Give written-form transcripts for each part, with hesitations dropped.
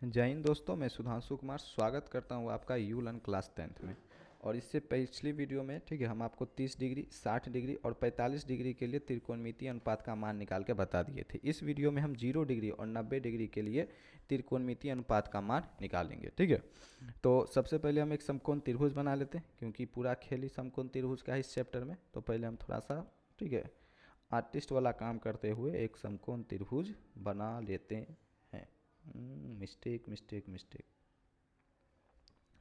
जय हिंद दोस्तों, मैं सुधांशु कुमार स्वागत करता हूँ आपका यू लर्न क्लास 10th में। और इससे पिछली वीडियो में ठीक है हम आपको 30 डिग्री 60 डिग्री और 45 डिग्री के लिए त्रिकोणमितीय अनुपात का मान निकाल के बता दिए थे। इस वीडियो में हम 0 डिग्री और 90 डिग्री के लिए त्रिकोणमितीय अनुपात का मान निकालेंगे। ठीक है, तो सबसे पहले हम एक समकोण त्रिभुज बना लेते हैं, क्योंकि पूरा खेल ही समकोण त्रिभुज का है इस चैप्टर में। तो पहले हम थोड़ा सा ठीक है आर्टिस्ट वाला काम करते हुए एक समकोण त्रिभुज बना लेते हैं। Mistake mistake mistake.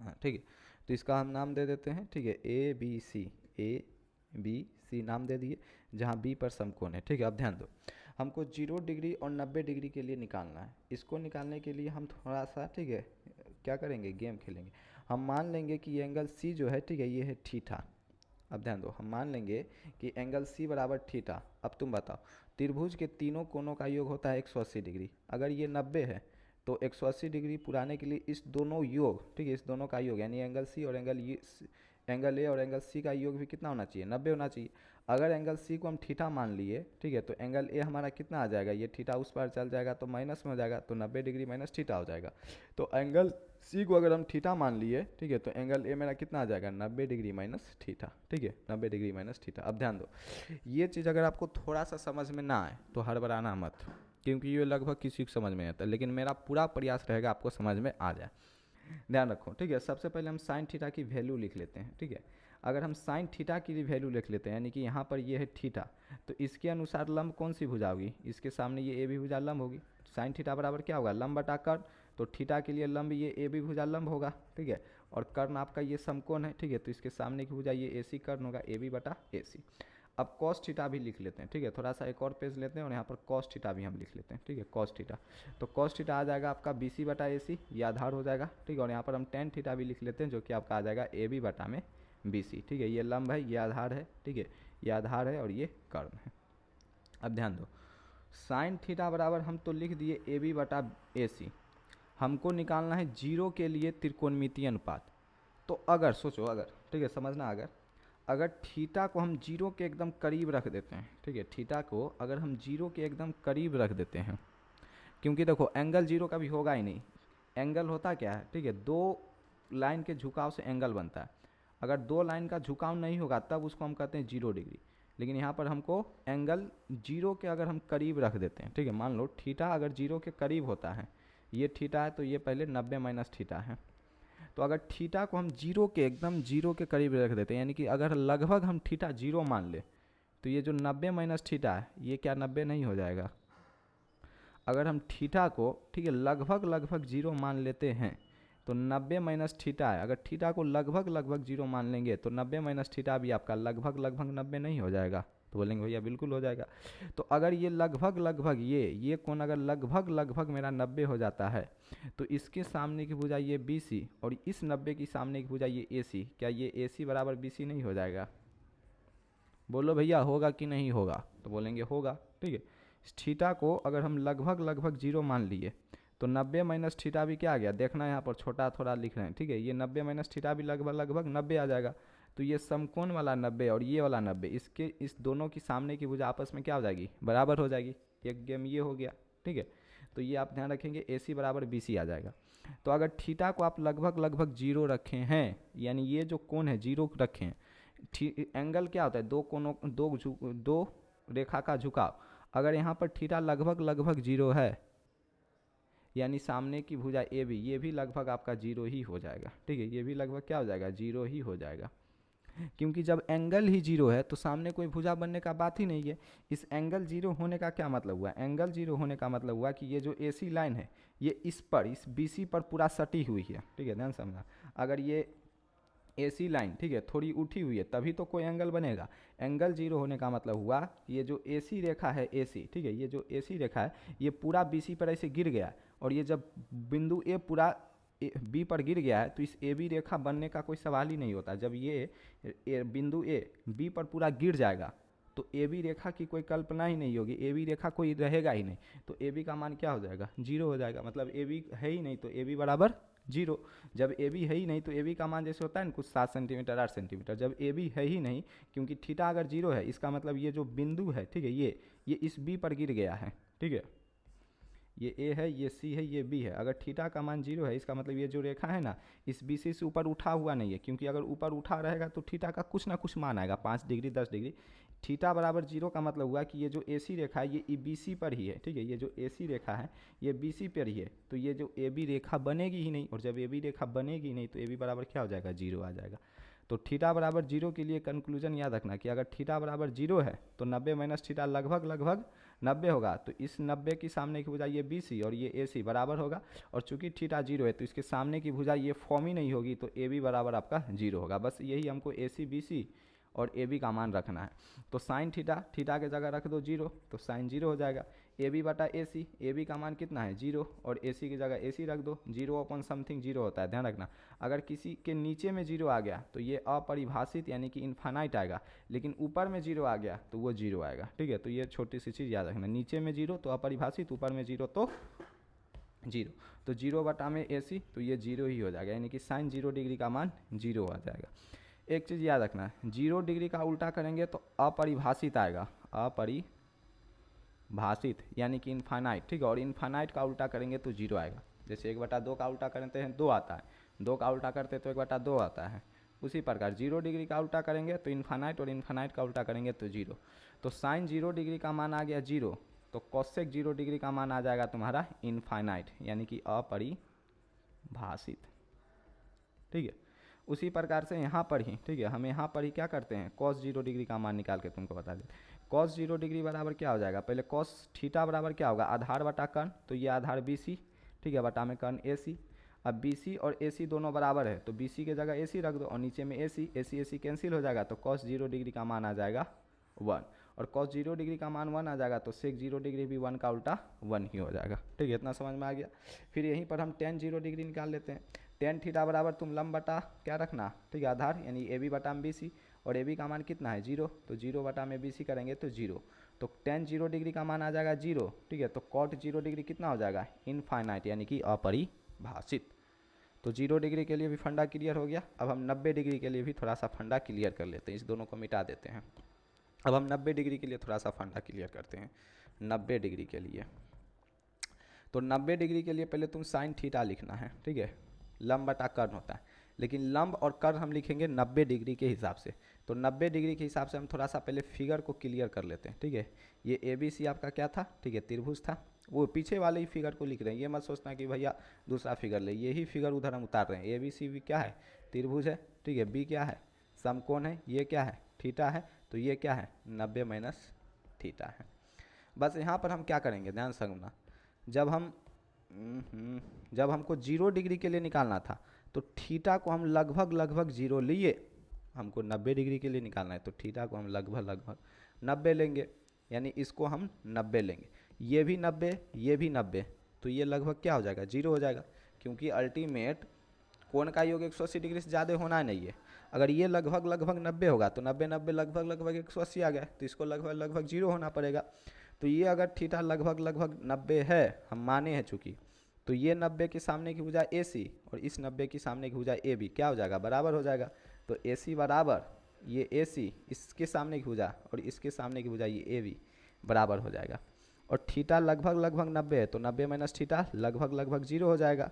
हाँ ठीक है, तो इसका हम नाम दे देते हैं। ठीक है, A B C, A B C नाम दे दिए, जहाँ बी पर समकोण है। ठीक है, अब ध्यान दो, हमको 0 डिग्री और 90 डिग्री के लिए निकालना है। इसको निकालने के लिए हम थोड़ा सा ठीक है क्या करेंगे, गेम खेलेंगे। हम मान लेंगे कि ये एंगल सी जो है ठीक है ये है थीटा। अब ध्यान दो, हम मान लेंगे कि एंगल सी बराबर थीटा। अब तुम बताओ, त्रिभुज के तीनों कोनों का योग होता है 180 डिग्री। अगर ये 90 है तो 180 डिग्री पुराने के लिए इस दोनों योग ठीक है इस दोनों का योग यानी एंगल सी और एंगल ए और एंगल सी का योग भी कितना होना चाहिए, 90 होना चाहिए। अगर एंगल सी को हम थीटा मान लिए ठीक है, तो एंगल ए हमारा कितना आ जाएगा, ये थीटा उस पर चल जाएगा तो माइनस में हो जाएगा, तो 90 डिग्री माइनस थीटा हो जाएगा। तो एंगल सी को अगर हम थीटा मान लिए ठीक है, तो एंगल ए मेरा कितना आ जाएगा, 90 डिग्री माइनस थीटा। ठीक है, 90 डिग्री माइनस थीटा। अब ध्यान दो, ये चीज़ अगर आपको थोड़ा सा समझ में ना आए तो हड़बड़ाना मत, क्योंकि ये लगभग किसी को समझ में नहीं आता, लेकिन मेरा पूरा प्रयास रहेगा आपको समझ में आ जाए। ध्यान रखो। ठीक है, सबसे पहले हम साइन थीटा की वैल्यू लिख लेते हैं। ठीक है, अगर हम साइन थीटा की वैल्यू लिख लेते हैं, यानी कि यहाँ पर ये है थीटा, तो इसके अनुसार लंब कौन सी भुजा होगी, इसके सामने ये ए बी भुजा लंब होगी। साइन थीटा बराबर क्या होगा, लंब बटा कर्ण। तो थीटा के लिए लंब ये ए बी भुजा लंब होगा। ठीक है, और कर्ण आपका ये समकोण है। ठीक है, तो इसके सामने की भुजा ये ए सी कर्ण होगा, ए बी बटा ए सी। अब कॉस थीटा भी लिख लेते हैं। ठीक है, थोड़ा सा एक और पेज लेते हैं और यहाँ पर कॉस थीटा भी हम लिख लेते हैं। ठीक है, कॉस थीटा, तो कॉस थीटा आ जाएगा आपका बी सी बटा ए सी, ये आधार हो जाएगा। ठीक है, और यहाँ पर हम टेन थीटा भी लिख लेते हैं, जो कि आपका आ जाएगा ए बी बटा में बी सी। ठीक है, ये लंब है, ये आधार है। ठीक है, ये आधार है और ये कर्ण है। अब ध्यान दो, साइन थीटा बराबर हम तो लिख दिए ए बी बटा ए सी। हमको निकालना है 0 के लिए त्रिकोणमितीय अनुपात। तो अगर सोचो, अगर ठीक है समझना, अगर अगर थीटा को हम 0 के एकदम करीब रख देते हैं। ठीक है, थीटा को अगर हम 0 के एकदम करीब रख देते हैं, क्योंकि देखो एंगल 0 कभी होगा ही नहीं। एंगल होता क्या है, ठीक है, दो लाइन के झुकाव से एंगल बनता है। अगर दो लाइन का झुकाव नहीं होगा तब उसको हम कहते हैं 0 डिग्री। लेकिन यहाँ पर हमको एंगल 0 के अगर हम करीब रख देते हैं, ठीक है, मान लो थीटा अगर 0 के करीब होता है, ये थीटा है तो ये पहले 90 माइनस थीटा है। तो अगर थीटा को हम 0 के एकदम 0 के करीब रख देते हैं, यानी कि अगर लगभग हम थीटा 0 मान ले, तो ये जो 90 माइनस थीटा है ये क्या 90 नहीं हो जाएगा। अगर हम थीटा को ठीक है लगभग लगभग 0 मान लेते हैं तो 90 माइनस थीटा है। अगर थीटा को लगभग लगभग 0 मान लेंगे तो 90 माइनस थीटा भी आपका लगभग लगभग 90 नहीं हो जाएगा। तो बोलेंगे भैया बिल्कुल हो जाएगा। तो अगर ये लगभग लगभग ये कोण अगर लगभग लगभग मेरा 90 हो जाता है, तो इसके सामने की भुजा ये बी सी और इस 90 की सामने की भुजा ये ए सी, क्या ये ए सी बराबर बी सी नहीं हो जाएगा। बोलो भैया होगा कि नहीं होगा, तो बोलेंगे होगा। ठीक है, थीटा को अगर हम लगभग लगभग 0 मान लिए तो 90 माइनस थीटा भी क्या आ गया, देखना यहाँ पर छोटा थोड़ा लिख रहे हैं। ठीक है, ये 90 माइनस थीटा भी लगभग लगभग 90 आ जाएगा। तो ये समकोण वाला 90 और ये वाला 90, इसके इस दोनों की सामने की भुजा आपस में क्या हो जाएगी, बराबर हो जाएगी। एक गेम ये हो गया। ठीक है, तो ये आप ध्यान रखेंगे ए सी बराबर बी सी आ जाएगा। तो अगर थीटा को आप लगभग लगभग 0 रखे हैं, यानी ये जो कोण है 0 रखे हैं, एंगल क्या होता है, दो कोनों दो रेखा का झुकाव। अगर यहाँ पर थीटा लगभग लगभग 0 है, यानी सामने की भुजा ए बी ये भी लगभग आपका 0 ही हो जाएगा। ठीक है, ये भी लगभग क्या हो जाएगा, 0 ही हो जाएगा। क्योंकि जब एंगल ही 0 है तो सामने कोई भुजा बनने का बात ही नहीं है। इस एंगल 0 होने का क्या मतलब हुआ, एंगल 0 होने का मतलब हुआ कि ये जो ए सी लाइन है ये इस बी सी पर पूरा सटी हुई है। ठीक है, ध्यान समझना, अगर ये ए सी लाइन ठीक है थोड़ी उठी हुई है तभी तो कोई एंगल बनेगा। एंगल 0 होने का मतलब हुआ ये जो ए सी रेखा है ए सी, ठीक है, ये जो ए सी रेखा है ये पूरा बी सी पर ऐसे गिर गया, और ये जब बिंदु ए पूरा बी पर गिर गया है तो इस ए बी रेखा बनने का कोई सवाल ही नहीं होता। जब ये बिंदु ए बी पर पूरा गिर जाएगा तो ए बी रेखा की कोई कल्पना ही नहीं होगी, ए बी रेखा कोई रहेगा ही नहीं। तो ए बी का मान क्या हो जाएगा, 0 हो जाएगा। मतलब ए बी है ही नहीं तो ए बी बराबर 0। जब ए बी है ही नहीं तो ए बी का मान जैसे होता है ना कुछ 7 सेंटीमीटर 8 सेंटीमीटर, जब ए बी है ही नहीं, क्योंकि थीटा अगर 0 है इसका मतलब ये जो बिंदु है ठीक है ये इस बी पर गिर गया है। ठीक है, ये ए है, ये सी है, ये बी है। अगर थीटा का मान 0 है इसका मतलब ये जो रेखा है ना इस बी सी से ऊपर उठा हुआ नहीं है, क्योंकि अगर ऊपर उठा रहेगा तो थीटा का कुछ ना कुछ मान आएगा, 5 डिग्री 10 डिग्री। थीटा बराबर 0 का मतलब हुआ कि ये जो ए सी रेखा है ये बी सी पर ही है, ठीक है। ये जो ए सी रेखा है ये बी सी पर ही है, तो ये जो ए बी रेखा बनेगी ही नहीं, और जब ए बी रेखा बनेगी नहीं तो ए बी बराबर क्या हो जाएगा, 0 आ जाएगा। तो थीटा बराबर 0 के लिए कंक्लूजन याद रखना कि अगर थीटा बराबर 0 है तो 90 माइनस थीटा लगभग 90 होगा। तो इस 90 की सामने की भुजा ये बी सी और ये ए सी बराबर होगा, और चूंकि थीटा 0 है तो इसके सामने की भुजा ये फॉर्म ही नहीं होगी, तो ए बी बराबर आपका 0 होगा। बस यही हमको ए सी बी सी और ए बी का मान रखना है। तो साइन थीटा, थीटा के जगह रख दो 0, तो साइन 0 हो जाएगा। ए बी बटा ए बी का मान कितना है 0, और ए सी की जगह ए सी रख दो। 0 अपॉन समथिंग 0 होता है, ध्यान रखना। अगर किसी के नीचे में 0 आ गया तो ये अपरिभाषित यानी कि इनफाइनाइट आएगा, लेकिन ऊपर में 0 आ गया तो वो 0 आएगा, ठीक है। तो ये छोटी सी चीज़ याद रखना, नीचे में 0 तो अपरिभाषित, ऊपर में 0 तो 0। तो 0 बटा में ए सी, तो ये 0 ही हो जाएगा, यानी कि साइन 0 डिग्री का मान 0 आ जाएगा। एक चीज़ याद रखना, 0 डिग्री का उल्टा करेंगे तो अपरिभाषित आएगा, अपरिभाषित यानी कि इनफाइनाइट, ठीक है। और इनफाइनाइट का उल्टा करेंगे तो 0 आएगा। जैसे 1/2 का उल्टा करते हैं 2 आता है, 2 का उल्टा करते हैं तो 1/2 आता है। उसी प्रकार 0 डिग्री का उल्टा करेंगे तो इनफाइनाइट, और इनफाइनाइट का उल्टा करेंगे तो 0। तो साइन 0 डिग्री का मान आ गया 0, तो कोसेक 0 डिग्री का मान आ जाएगा तुम्हारा इनफाइनाइट यानी कि अपरिभाषित, ठीक है। उसी प्रकार से यहाँ पर ही, ठीक है, हम यहाँ पर ही क्या करते हैं, cos 0 डिग्री का मान निकाल के तुमको बता देते। cos 0 डिग्री बराबर क्या हो जाएगा, पहले cos थीटा बराबर क्या होगा, आधार बटा कर्ण, तो ये आधार बी सी, ठीक है, बटा में कर्ण ए सी। अब बी सी और ए सी दोनों बराबर है तो बी सी के जगह ए सी रख दो, और नीचे में ए सी कैंसिल हो जाएगा, तो cos 0 डिग्री का मान आ जाएगा 1, और cos 0 डिग्री का मान 1 आ जाएगा, तो sec 0 डिग्री भी 1 का उल्टा 1 ही हो जाएगा, ठीक है। इतना समझ में आ गया। फिर यहीं पर हम tan 0 डिग्री निकाल लेते हैं। tan थीटा बराबर तुम लंब बटा क्या रखना, ठीक है, आधार यानी ए बी बटा में बी सी, और ए बी का मान कितना है 0, तो 0 बटा में बी सी करेंगे तो 0, तो tan 0 डिग्री का मान आ जाएगा 0, ठीक है। तो cot 0 डिग्री कितना हो जाएगा, इनफाइनाइट यानी कि अपरिभाषित। तो 0 डिग्री के लिए भी फंडा क्लियर हो गया। अब हम 90 डिग्री के लिए भी थोड़ा सा फंडा क्लियर कर लेते हैं, इस दोनों को मिटा देते हैं। अब हम 90 डिग्री के लिए थोड़ा सा फंडा क्लियर करते हैं। 90 डिग्री के लिए, तो 90 डिग्री के लिए पहले तुम साइन थीटा लिखना है, ठीक है, लंब बटा कर्ण होता है, लेकिन लंब और कर्ण हम लिखेंगे 90 डिग्री के हिसाब से। तो 90 डिग्री के हिसाब से हम थोड़ा सा पहले फिगर को क्लियर कर लेते हैं, ठीक है। ये ए बी सी आपका क्या था, ठीक है, त्रिभुज था। वो पीछे वाले ही फिगर को लिख रहे हैं, ये मत सोचना कि भैया दूसरा फिगर ले, यही फिगर उधर हम उतार रहे हैं। ए बी सी भी क्या है, त्रिभुज है, ठीक है। बी क्या है, समकोण है। ये क्या है, थीटा है। तो ये क्या है, 90 माइनस थीटा है। बस यहाँ पर हम क्या करेंगे, ध्यान से सुनना, जब हमको 0 डिग्री के लिए निकालना था तो थीटा को हम लगभग 0 लिए, हमको 90 डिग्री के लिए निकालना है तो थीटा को हम लगभग 90 लेंगे, यानी इसको हम 90 लेंगे, ये भी 90, ये भी 90, तो ये लगभग क्या हो जाएगा, 0 हो जाएगा, क्योंकि अल्टीमेट कोण का योग 180 डिग्री से ज़्यादा होना नहीं है। अगर ये लगभग 90 होगा तो 90 लगभग 180 आ गया, तो इसको लगभग 0 होना पड़ेगा। तो ये अगर थीटा लगभग 90 है, हम माने हैं चूँकि, तो ये 90 के सामने की भुजा ए सी और इस 90 की सामने की भुजा ए बी क्या हो जाएगा, बराबर हो जाएगा। तो ए सी बराबर ये ए सी, इसके सामने की भुजा और इसके सामने की भुजा ये ए बी बराबर हो जाएगा। और थीटा लगभग 90 है तो 90 माइनस थीटा लगभग 0 हो जाएगा।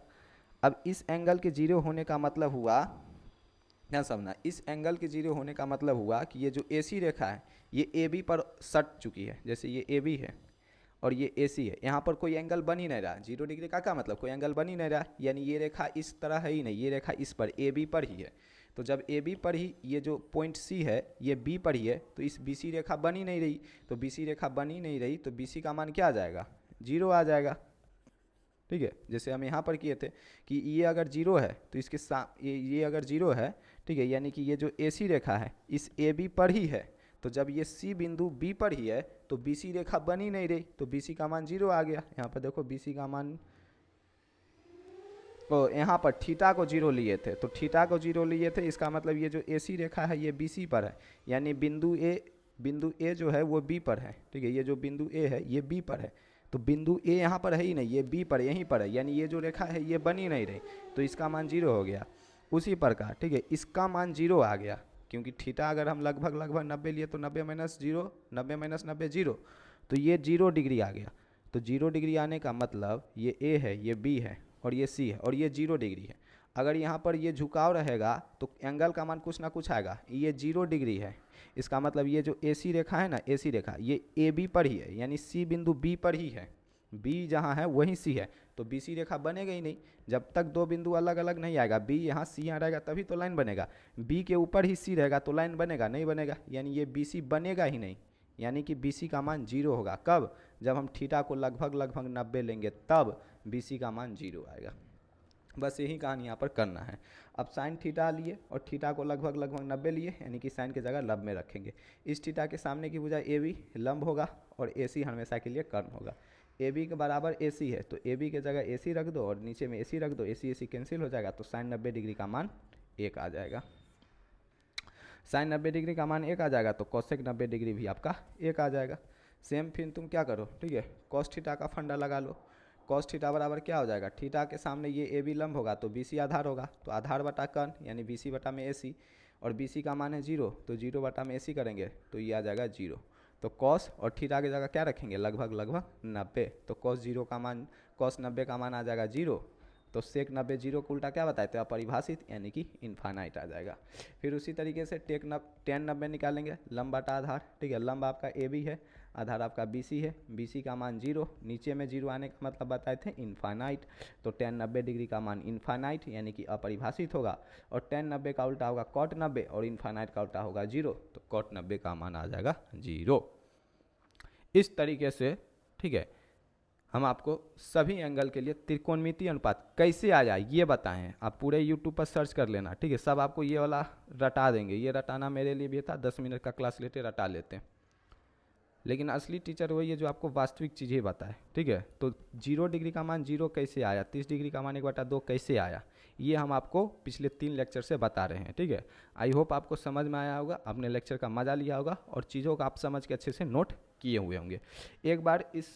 अब इस एंगल के 0 होने का मतलब हुआ, ध्यान समझना, इस एंगल के 0 होने का मतलब हुआ कि ये जो ए सी रेखा है ये ए बी पर सट चुकी है। जैसे ये ए बी है और ये ए सी है, यहाँ पर कोई एंगल बन ही नहीं रहा। 0 डिग्री का क्या मतलब, कोई एंगल बन ही नहीं रहा, यानी ये रेखा इस तरह है ही नहीं, ये रेखा इस पर ए बी पर ही है। तो जब ए बी पर ही ये जो पॉइंट सी है ये बी पर ही है, तो इस बी सी रेखा बन ही नहीं रही। तो बी सी रेखा बन ही नहीं रही तो बी सी का मान क्या आ जाएगा, 0 आ जाएगा, ठीक है। जैसे हम यहाँ पर किए थे कि ये अगर 0 है तो इसके ये अगर 0 है, ठीक है, यानी कि ये जो ए सी रेखा है इस ए बी पर ही है। तो जब ये सी बिंदु बी पर ही है तो बी सी रेखा बन ही नहीं रही, तो बी सी का मान 0 आ गया। यहाँ पर देखो बी सी का मान, तो यहाँ पर थीटा को 0 लिए थे, तो थीटा को 0 लिए थे, इसका मतलब ये जो ए सी रेखा है ये बी सी पर है, यानी बिंदु ए जो है वो बी पर है, ठीक है। ये जो बिंदु ए है ये बी पर है, तो बिंदु ए यहाँ पर है ही नहीं, ये बी पर यहीं पर है, यानी ये जो रेखा है ये बन ही नहीं रही, तो इसका मान 0 हो गया। उसी प्रकार, ठीक है, इसका मान 0 आ गया, क्योंकि थीटा अगर हम लगभग 90 लिए तो 90 माइनस 0, 90 माइनस 90 0, तो ये 0 डिग्री आ गया। तो 0 डिग्री आने का मतलब ये ए है, ये बी है और ये सी है और ये 0 डिग्री है। अगर यहाँ पर ये झुकाव रहेगा तो एंगल का मान कुछ ना कुछ आएगा। ये 0 डिग्री है, इसका मतलब ये जो ए सी रेखा है ना, ए सी रेखा ये ए बी पर ही है, यानी सी बिंदु बी पर ही है, बी जहाँ है वहीं सी है, तो बी सी रेखा बनेगा ही नहीं जब तक दो बिंदु अलग अलग नहीं आएगा। बी यहाँ सी यहाँ रहेगा तभी तो लाइन बनेगा, बी के ऊपर ही सी रहेगा तो लाइन बनेगा नहीं बनेगा, यानी ये बी सी बनेगा ही नहीं, यानी कि बी सी का मान 0 होगा। कब? जब हम थीटा को लगभग 90 लेंगे तब बी सी का मान 0 आएगा। बस यही कहानी यहाँ पर करना है। अब साइन थीटा लिए और थीटा को लगभग 90 लिए, यानी कि साइन की जगह लब में रखेंगे। इस थीटा के सामने की भुजा ए बी लंब होगा और ए सी हमेशा के लिए कर्ण होगा। ए बी के बराबर ए सी है तो ए बी के जगह ए सी रख दो और नीचे में ए सी रख दो, ए सी कैंसिल हो जाएगा तो साइन 90 डिग्री का मान 1 आ जाएगा। साइन 90 डिग्री का मान 1 आ जाएगा तो कोसेक 90 डिग्री भी आपका 1 आ जाएगा। सेम फिर तुम क्या करो, ठीक है, कॉस थीटा का फंडा लगा लो। कॉस थीटा बराबर क्या हो जाएगा, थीटा के सामने ये ए बी लंब होगा तो बी सी आधार होगा, तो आधार बटा कर्ण यानी बी सी बटा में ए सी, और बी सी का मान है 0 तो 0 बटा में ए सी करेंगे तो ये आ जाएगा 0। तो कॉस और थीटा की जगह क्या रखेंगे, लगभग 90, तो कॉस 0 का मान, कॉस 90 का मान आ जाएगा 0, तो सेक 90 0 को उल्टा क्या बताए थे, अपरिभाषित यानी कि इन्फानाइट आ जाएगा। फिर उसी तरीके से टेन 90 निकालेंगे, लंब बटा आधार, ठीक है, लंब आपका ए बी है, आधार आपका बी सी है, बी सी का मान 0, नीचे में 0 आने का मतलब बताए थे इन्फानाइट, तो टेन 90 डिग्री का मान इन्फानाइट यानी कि अपरिभाषित होगा, और टेन 90 का उल्टा होगा कॉट 90 और इन्फानाइट का उल्टा होगा 0, तो कॉट 90 का मान आ जाएगा 0। इस तरीके से, ठीक है, हम आपको सभी एंगल के लिए त्रिकोणमितीय अनुपात कैसे आ जाए ये बताएं हैं। आप पूरे यूट्यूब पर सर्च कर लेना, ठीक है, सब आपको ये वाला रटा देंगे। ये रटाना मेरे लिए भी था, 10 मिनट का क्लास लेते रटा लेते हैं, लेकिन असली टीचर वही है जो आपको वास्तविक चीज़ें बताए, ठीक है। तो 0 डिग्री का मान 0 कैसे आया, 30 डिग्री का मान 1/2 कैसे आया, ये हम आपको पिछले 3 लेक्चर से बता रहे हैं, ठीक है। आई होप आपको समझ में आया होगा, आपने लेक्चर का मजा लिया होगा और चीज़ों को आप समझ के अच्छे से नोट किए हुए होंगे। एक बार इस,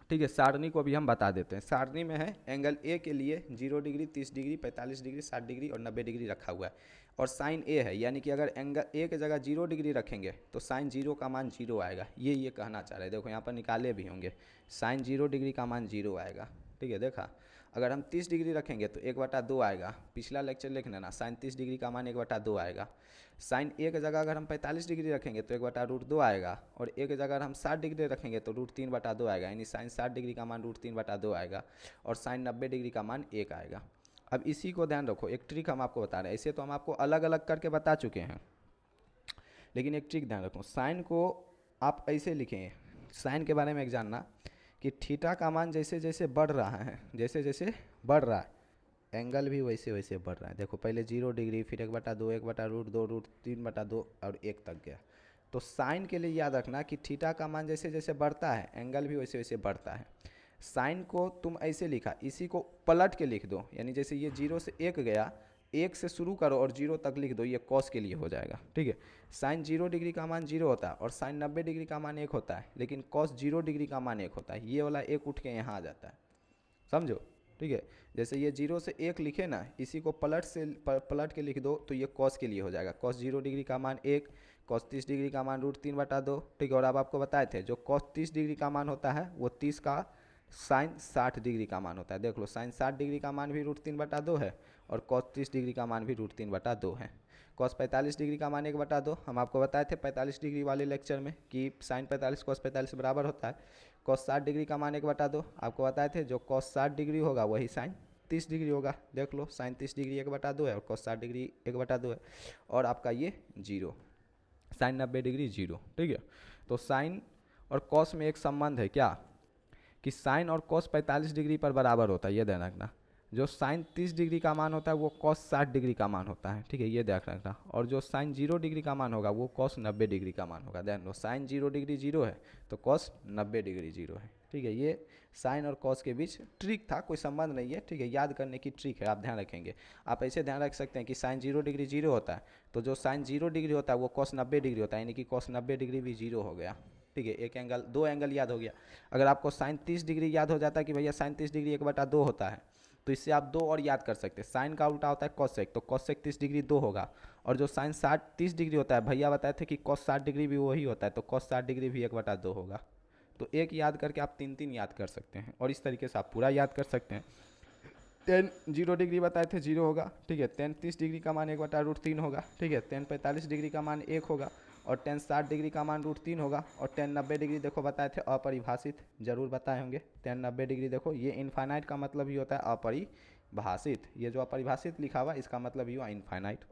ठीक है, सारणी को भी हम बता देते हैं। सारणी में है एंगल ए के लिए 0 डिग्री, 30 डिग्री, 45 डिग्री, 60 डिग्री और 90 डिग्री रखा हुआ है, और साइन ए है, यानी कि अगर एंगल ए की जगह 0 डिग्री रखेंगे तो साइन 0 का मान 0 आएगा। ये कहना चाह रहे हैं, देखो यहाँ पर निकाले भी होंगे, साइन 0 डिग्री का मान 0 आएगा, ठीक है, देखा। अगर हम 30 डिग्री रखेंगे तो 1/2 आएगा, पिछला लेक्चर लिख लेना, साइन 30 डिग्री का मान 1/2 आएगा। साइन ए की जगह अगर हम 45 डिग्री रखेंगे तो 1/√2 आएगा, और ए की जगह अगर हम 60 डिग्री रखेंगे तो √3/2 आएगा, यानी साइन 60 डिग्री का मान √3/2 आएगा, और साइन 90 डिग्री का मान 1 आएगा। अब इसी को ध्यान रखो, एक ट्रिक हम आपको बता रहे हैं, ऐसे तो हम आपको अलग अलग करके बता चुके हैं, लेकिन एक ट्रिक ध्यान रखो, साइन को आप ऐसे लिखें, साइन के बारे में एक जानना कि थीटा का मान जैसे जैसे बढ़ रहा है, जैसे जैसे बढ़ रहा है, एंगल भी वैसे वैसे बढ़ रहा है। देखो पहले 0 डिग्री, फिर 1/2, 1/√2, √3/2 और 1 तक गया। तो साइन के लिए याद रखना कि थीटा का मान जैसे जैसे बढ़ता है एंगल भी वैसे वैसे बढ़ता है। साइन को तुम ऐसे लिखा, इसी को पलट के लिख दो, यानी जैसे ये 0 से 1 गया, 1 से शुरू करो और 0 तक लिख दो, ये कॉस के लिए हो जाएगा, ठीक है। साइन 0 डिग्री का मान 0 होता है और साइन 90 डिग्री का मान 1 होता है, लेकिन कॉस 0 डिग्री का मान 1 होता है, ये वाला 1 उठ के यहाँ आ जाता है, समझो, ठीक है। जैसे ये 0 से 1 लिखे ना, इसी को पलट के लिख दो तो ये कॉस के लिए हो जाएगा, कॉस 0 डिग्री का मान 1, कॉस 30 डिग्री का मान √3/2, ठीक है। और अब आपको बताए थे जो कॉस 30 डिग्री का मान होता है वो 30 का साइन 60 डिग्री का मान होता है। देख लो, साइन 60 डिग्री का मान भी √3/2 है और कॉस 30 डिग्री का मान भी √3/2 है। कॉस 45 डिग्री का मान 1/2, हम आपको बताए थे 45 डिग्री वाले लेक्चर में कि साइन 45 कॉस 45 बराबर होता है। कॉस 60 डिग्री का मान 1/2 आपको बताए थे, जो कॉस 60 डिग्री होगा वही साइन 30 डिग्री होगा। देख लो, साइन 30 डिग्री 1/2 है और कॉस 60 डिग्री 1/2 है, और आपका ये 0, साइन 90 डिग्री 0, ठीक है। तो साइन और कॉस में एक संबंध है क्या, कि साइन और कॉस 45 डिग्री पर बराबर होता है, ये ध्यान रखना। जो साइन 30 डिग्री का मान होता है वो कॉस 60 डिग्री का मान होता है, ठीक है, ये ध्यान रखना। और जो साइन 0 डिग्री का मान होगा वो कॉस 90 डिग्री का मान होगा। ध्यान लो, साइन 0 डिग्री 0 है तो कॉस 90 डिग्री 0 है, ठीक है। ये साइन और कॉस के बीच ट्रिक था, कोई संबंध नहीं है, ठीक है, याद करने की ट्रिक है, आप ध्यान रखेंगे। आप ऐसे ध्यान रख सकते हैं कि साइन 0 डिग्री 0 होता है तो जो साइन 0 डिग्री होता है वो कॉस 90 डिग्री होता है, यानी कि कॉस 90 डिग्री भी 0 हो गया, ठीक है। एक एंगल, 2 एंगल याद हो गया। अगर आपको साइन 30 डिग्री याद हो जाता है कि भैया साइन 30 डिग्री 1/2 होता है, तो इससे आप 2 और याद कर सकते हैं। साइन का उल्टा होता है कॉसेक, तो कॉसेक 30 डिग्री 2 होगा, और जो साइन 30 डिग्री होता है, भैया बताए थे कि कॉस 60 डिग्री भी वही होता है, तो कॉस 60 डिग्री भी 1/2 होगा, तो एक याद करके आप 3 याद कर सकते हैं और इस तरीके से आप पूरा याद कर सकते हैं। 10 0 डिग्री बताए थे 0 होगा, ठीक है। 10 30 डिग्री का मान 1/√3 होगा, ठीक है। 10 45 डिग्री का मान 1 होगा और 10 60 डिग्री का मान √3 होगा और 10 90 डिग्री देखो बताए थे अपरिभाषित, जरूर बताए होंगे। 10 90 डिग्री देखो ये इनफाइनाइट का मतलब ही होता है अपरिभाषित, ये जो अपरिभाषित लिखा हुआ इसका मतलब ही हुआ इनफाइनाइट।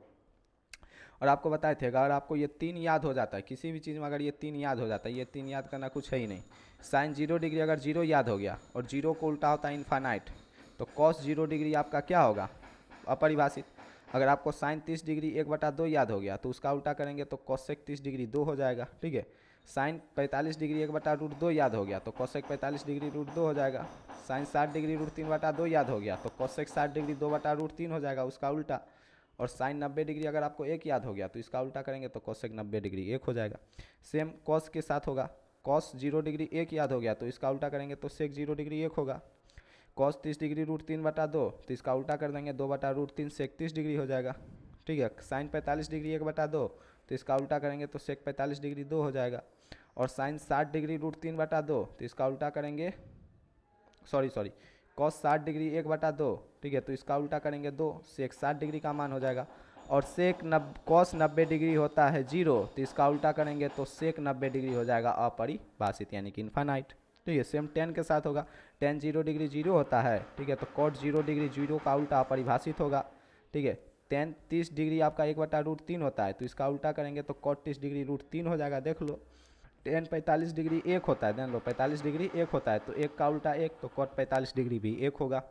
और आपको बताए थे अगर आपको ये 3 याद हो जाता है किसी भी चीज़ में, अगर ये 3 याद हो जाता है, ये 3 याद करना कुछ है ही नहीं। साइन 0 डिग्री अगर 0 याद हो गया और 0 को उल्टा होता है इनफाइनाइट, तो कॉस 0 डिग्री आपका क्या होगा, अपरिभाषित। अगर आपको साइन 30 डिग्री 1/2 याद हो गया तो उसका उल्टा करेंगे तो कॉसेक 30 डिग्री 2 हो जाएगा, ठीक है। साइन 45 डिग्री 1/√2 याद हो गया तो कॉसेक 45 डिग्री √2 हो जाएगा। साइन 60 डिग्री √3/2 याद हो गया तो कॉसेक 60 डिग्री 2/√3 हो जाएगा, उसका उल्टा। और साइन 90 डिग्री अगर आपको 1 याद हो गया तो इसका उल्टा करेंगे तो कॉसेक 90 डिग्री 1 हो जाएगा। सेम कॉस के साथ होगा, कॉस 0 डिग्री 1 याद हो गया तो इसका उल्टा करेंगे तो सेक 0 डिग्री 1 होगा। कॉस 30 डिग्री √3/2 तो इसका उल्टा कर देंगे 2/√3 सेक 30 डिग्री हो जाएगा, ठीक है। साइन 45 डिग्री 1/2 तो इसका उल्टा करेंगे तो सेक 45 डिग्री 2 हो जाएगा। और साइन 60 डिग्री √3/2 तो इसका उल्टा करेंगे, सॉरी कॉस 60 डिग्री 1/2, ठीक है, तो इसका उल्टा करेंगे 2, सेक 60 डिग्री का मान हो जाएगा। और सेक कॉस 90 डिग्री होता है 0 तो इसका उल्टा करेंगे तो सेक 90 डिग्री हो जाएगा अपरिभाषित यानी कि इनफाइनाइट, ठीक है। सेम 10 के साथ होगा, 10 0 डिग्री 0 होता है, ठीक है, तो कॉट 0 डिग्री 0 का उल्टा अपरिभाषित होगा, ठीक है। 10 30 डिग्री आपका 1/√3 होता है तो इसका उल्टा करेंगे तो कॉट 30 डिग्री √3 हो जाएगा, देख लो। 10 45 डिग्री 1 होता है, देख लो 45 डिग्री 1 होता है तो 1 का उल्टा 1 तो कॉट 45 डिग्री भी 1 होगा।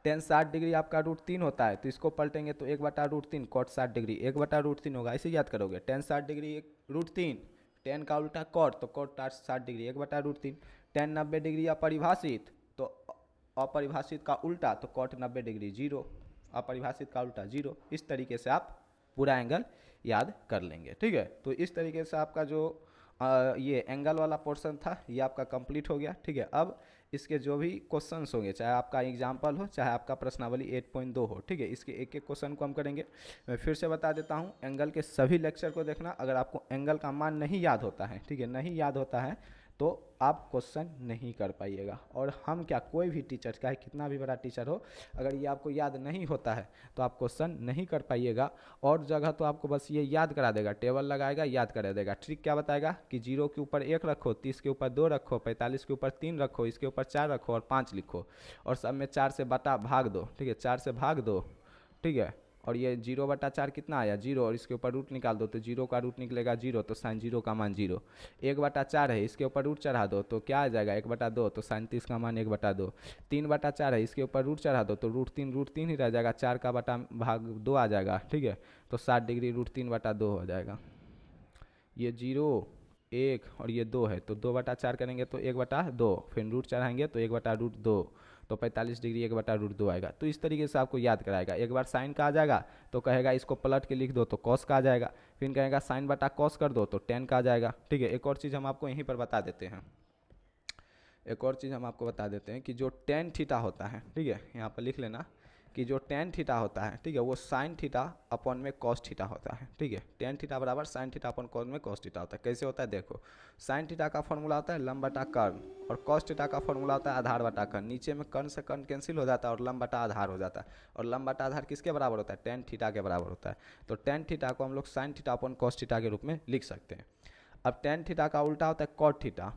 10 60 डिग्री आपका √3 होता है तो इसको पलटेंगे तो 1/√3 कॉट 60 डिग्री 1/√3 होगा, ऐसे याद करोगे। 10 60 डिग्री √3, 10 का उल्टा कॉट तो कॉट 60 डिग्री 1/√3। 10 90 डिग्री अपरिभाषित तो अपरिभाषित का उल्टा तो कॉट 90 डिग्री 0, अपरिभाषित का उल्टा 0। इस तरीके से आप पूरा एंगल याद कर लेंगे, ठीक है। तो इस तरीके से आपका जो ये एंगल वाला पोर्शन था ये आपका कंप्लीट हो गया, ठीक है। अब इसके जो भी क्वेश्चंस होंगे, चाहे आपका एग्जाम्पल हो चाहे आपका प्रश्नावली 8.2 हो, ठीक है, इसके एक एक क्वेश्चन को हम करेंगे। मैं फिर से बता देता हूँ, एंगल के सभी लेक्चर को देखना। अगर आपको एंगल का मान नहीं याद होता है, ठीक है, नहीं याद होता है तो आप क्वेश्चन नहीं कर पाइएगा। और हम क्या, कोई भी टीचर चाहे कितना भी बड़ा टीचर हो, अगर ये आपको याद नहीं होता है तो आप क्वेश्चन नहीं कर पाइएगा। और जगह तो आपको बस ये याद करा देगा, टेबल लगाएगा, याद करा देगा। ट्रिक क्या बताएगा कि 0 के ऊपर 1 रखो, 30 के ऊपर 2 रखो, 45 के ऊपर 3 रखो, इसके ऊपर 4 रखो और 5 लिखो और सब में 4 से बटा भाग दो, ठीक है, 4 से भाग दो, ठीक है। और ये 0/4 कितना आया 0, और इसके ऊपर रूट निकाल दो तो 0 का रूट निकलेगा 0, तो साइन 0 का मान 0। 1/4 है, इसके ऊपर रूट चढ़ा दो तो क्या आ जाएगा 1/2, तो साइन 30 का मान 1/2। 3/4 है, इसके ऊपर रूट चढ़ा दो तो रूट 3 ही रह जाएगा, 4 का बटा भाग 2 आ जाएगा, ठीक है, तो 60 डिग्री √3/2 हो जाएगा। ये 0 1 और ये 2 है तो 2/4 करेंगे तो 1/2, फिर रूट चढ़ाएंगे तो 1/√2 तो 45 डिग्री 1/√2 आएगा। तो इस तरीके से आपको याद कराएगा। एक बार साइन का आ जाएगा तो कहेगा इसको पलट के लिख दो तो कॉस का आ जाएगा, फिर कहेगा साइन बटा कॉस कर दो तो टेन का आ जाएगा, ठीक है। एक और चीज़ हम आपको यहीं पर बता देते हैं, एक और चीज़ हम आपको बता देते हैं कि जो टेन थीटा होता है, ठीक है, यहाँ पर लिख लेना कि जो टेन थीटा होता है, ठीक है, वो साइन थीटा अपॉन में कॉस थीटा होता है, ठीक है। टेन थीटा बराबर साइन थीटा अपॉन कॉस में कॉस थीटा होता है। कैसे होता है देखो, साइन थीटा का फॉर्मूला होता है लंब बटा कर्ण और कॉस थीटा का फॉर्मूला होता है आधार बटा कर्ण। नीचे में कर्ण से कर्ण कैंसिल हो जाता है और लंब बटा आधार हो जाता है, और लंब बटा आधार किसके बराबर होता है, टेन थीटा के बराबर होता है। तो टेन थीटा को हम लोग sign theta upon cos theta के रूप में लिख सकते हैं। अब टेन थीटा का उल्टा होता है कॉट थीटा।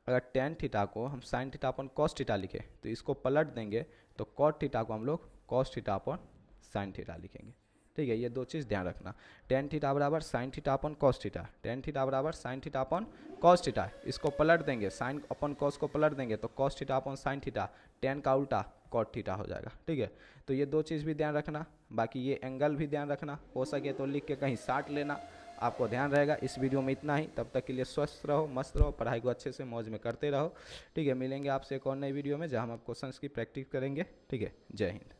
अगर टेन थीटा को हम sign theta upon cos theta लिखे तो इसको पलट देंगे तो कॉट थीटा को हम लोग cos theta upon sine theta लिखेंगे, ठीक है। ये दो चीज़ ध्यान रखना, टेन थीटा बराबर sine theta upon cos theta, tan theta बराबर sine theta upon cos theta. इसको पलट देंगे, साइन अपॉन कॉस को पलट देंगे तो cos theta upon sine theta, ten का उल्टा कॉट थीटा हो जाएगा, ठीक है। तो ये दो चीज़ भी ध्यान रखना, बाकी ये एंगल भी ध्यान रखना, हो सके तो लिख के कहीं साट लेना, आपको ध्यान रहेगा। इस वीडियो में इतना ही, तब तक के लिए स्वस्थ रहो, मस्त रहो, पढ़ाई को अच्छे से मौज में करते रहो, ठीक है। मिलेंगे आपसे एक और नई वीडियो में जहाँ हम क्वेश्चंस की प्रैक्टिस करेंगे, ठीक है। जय हिंद।